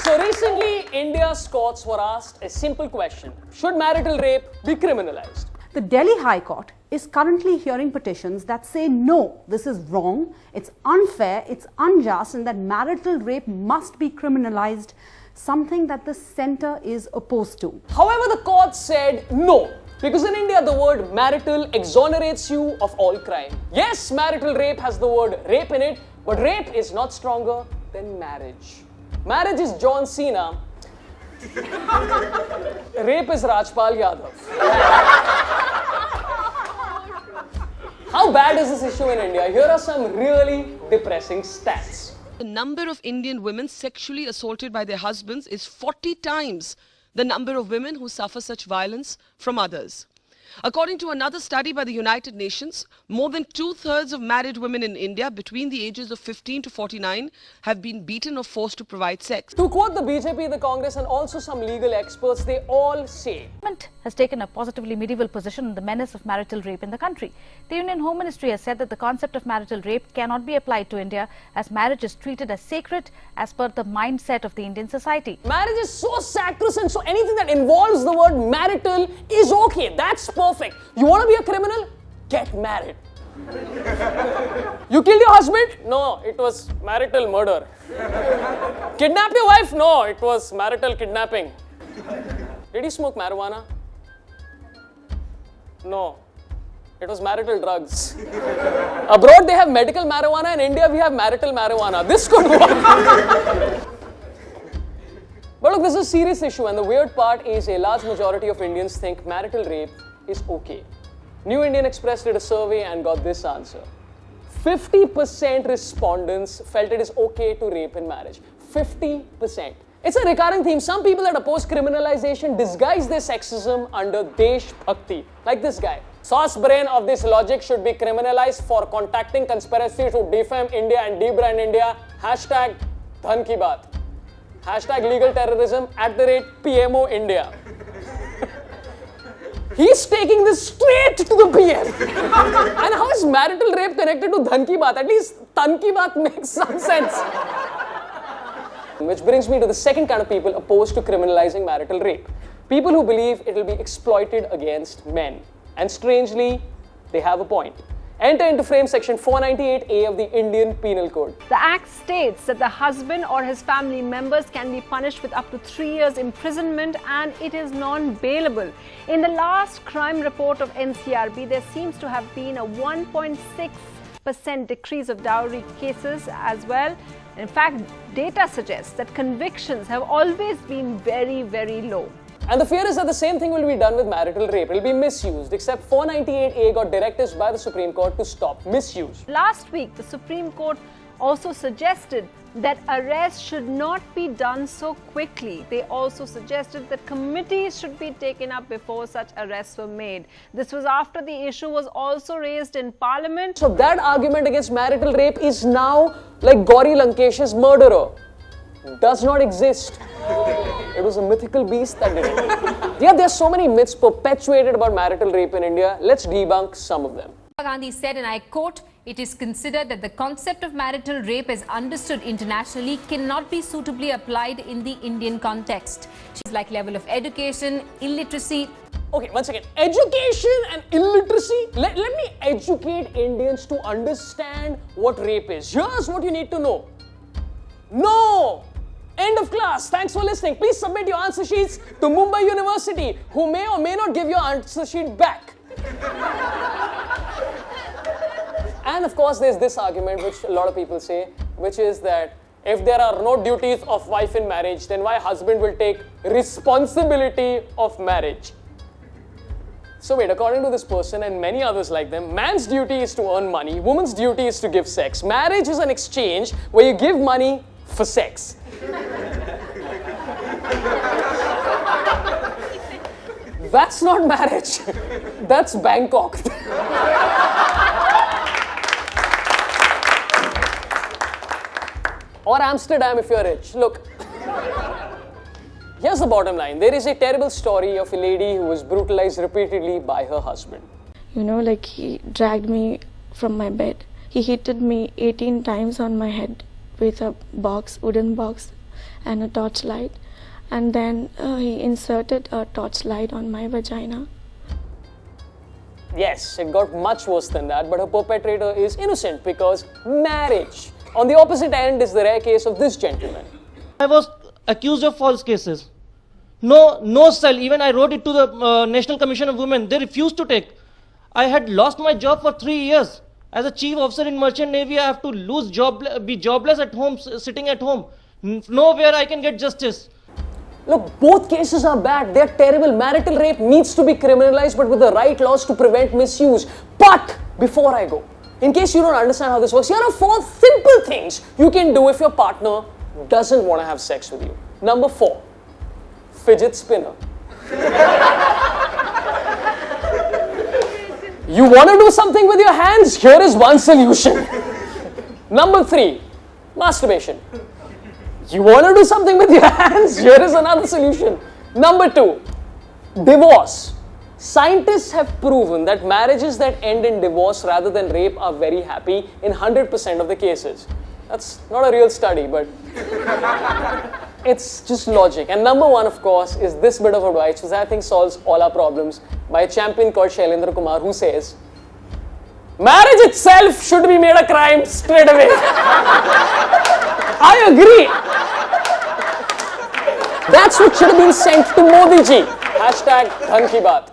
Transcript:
So recently, India's courts were asked a simple question. Should marital rape be criminalized? The Delhi High Court is currently hearing petitions that say no, this is wrong, it's unfair, it's unjust, and that marital rape must be criminalized, something that the centre is opposed to. However, the court said no, because in India the word marital exonerates you of all crime. Yes, marital rape has the word rape in it, but rape is not stronger than marriage. Marriage is John Cena. Rape is Rajpal Yadav. How bad is this issue in India? Here are some really depressing stats. The number of Indian women sexually assaulted by their husbands is 40 times the number of women who suffer such violence from others. According to another study by the United Nations, more than 2/3 of married women in India between the ages of 15 to 49 have been beaten or forced to provide sex. To quote the BJP, the Congress, and also some legal experts, they all say Government has taken a positively medieval position on the menace of marital rape in the country. The Union Home Ministry has said that the concept of marital rape cannot be applied to India as marriage is treated as sacred as per the mindset of the Indian society. marriage is so sacrosanct, so anything that involves the word marital is okay. That's perfect. You want to be a criminal? Get married. You killed your husband? No, it was marital murder. Kidnap your wife? No, it was marital kidnapping. Did he smoke marijuana? No, it was marital drugs. Abroad they have medical marijuana, in India we have marital marijuana. This could work. But look, this is a serious issue, and the weird part is a large majority of Indians think marital rape is okay. New Indian Express did a survey and got this answer. 50% respondents felt it is okay to rape in marriage. 50%. It's a recurring theme. Some people that oppose criminalization disguise their sexism under Desh Bhakti. Like this guy. Sauce brain of this logic should be criminalized for contacting conspiracy to defame India and debrand India. Hashtag Dhan Ki Baat. Hashtag legal terrorism @PMO India. He's taking this straight to the PM. And how is marital rape connected to Dhan Ki Baat? At least Dhan Ki Baat makes some sense. Which brings me to the second kind of people opposed to criminalizing marital rape. People who believe it will be exploited against men. And strangely, they have a point. Enter into frame section 498A of the Indian Penal Code. The Act states that the husband or his family members can be punished with up to 3 years imprisonment, and it is non-bailable. In the last crime report of NCRB, there seems to have been a 1.6% decrease of dowry cases as well. In fact, data suggests that convictions have always been very, very low. And the fear is that the same thing will be done with marital rape. It will be misused, except 498A got directives by the Supreme Court to stop misuse. Last week, the Supreme Court also suggested that arrests should not be done so quickly. They also suggested that committees should be taken up before such arrests were made. This was after the issue was also raised in Parliament. So that argument against marital rape is now like Gauri Lankesh's murderer. Does not exist. It was a mythical beast that did it. Yeah, there are so many myths perpetuated about marital rape in India. Let's debunk some of them. Gandhi said, and I quote, "It is considered that the concept of marital rape as understood internationally cannot be suitably applied in the Indian context." She's like level of education, illiteracy. Okay, once again, education and illiteracy. Let me educate Indians to understand what rape is. Here's what you need to know. No! End of class. Thanks for listening. Please submit your answer sheets to Mumbai University, who may or may not give your answer sheet back. And of course, there's this argument which a lot of people say, which is that if there are no duties of wife in marriage, then why husband will take responsibility of marriage? So wait, according to this person and many others like them, man's duty is to earn money, woman's duty is to give sex. Marriage is an exchange where you give money for sex. That's not marriage. That's Bangkok. Or Amsterdam if you're rich. Look, here's the bottom line. There is a terrible story of a lady who was brutalized repeatedly by her husband. You know, like he dragged me from my bed. He hit me 18 times on my head with a box, wooden box. and a torchlight, and then he inserted a torchlight on my vagina. Yes, it got much worse than that, but her perpetrator is innocent because marriage. On the opposite end is the rare case of this gentleman. I was accused of false cases. No cell. Even I wrote it to the National Commission of Women. They refused to take. I had lost my job for 3 years. As a chief officer in Merchant Navy, I have to be jobless at home, sitting at home. Nowhere I can get justice. Look, both cases are bad. They're terrible. Marital rape needs to be criminalized, but with the right laws to prevent misuse. But before I go, in case you don't understand how this works, here are 4 simple things you can do if your partner doesn't want to have sex with you. Number 4, fidget spinner. You want to do something with your hands? Here is one solution. Number 3, masturbation. You want to do something with your hands? Here is another solution. Number 2, divorce. Scientists have proven that marriages that end in divorce rather than rape are very happy in 100% of the cases. That's not a real study, but it's just logic. And number 1, of course, is this bit of advice, which I think solves all our problems, by a champion called Shailendra Kumar, who says, marriage itself should be made a crime straight away. I agree. That's what should have been sent to Modi ji. #Dhan Ki Baat.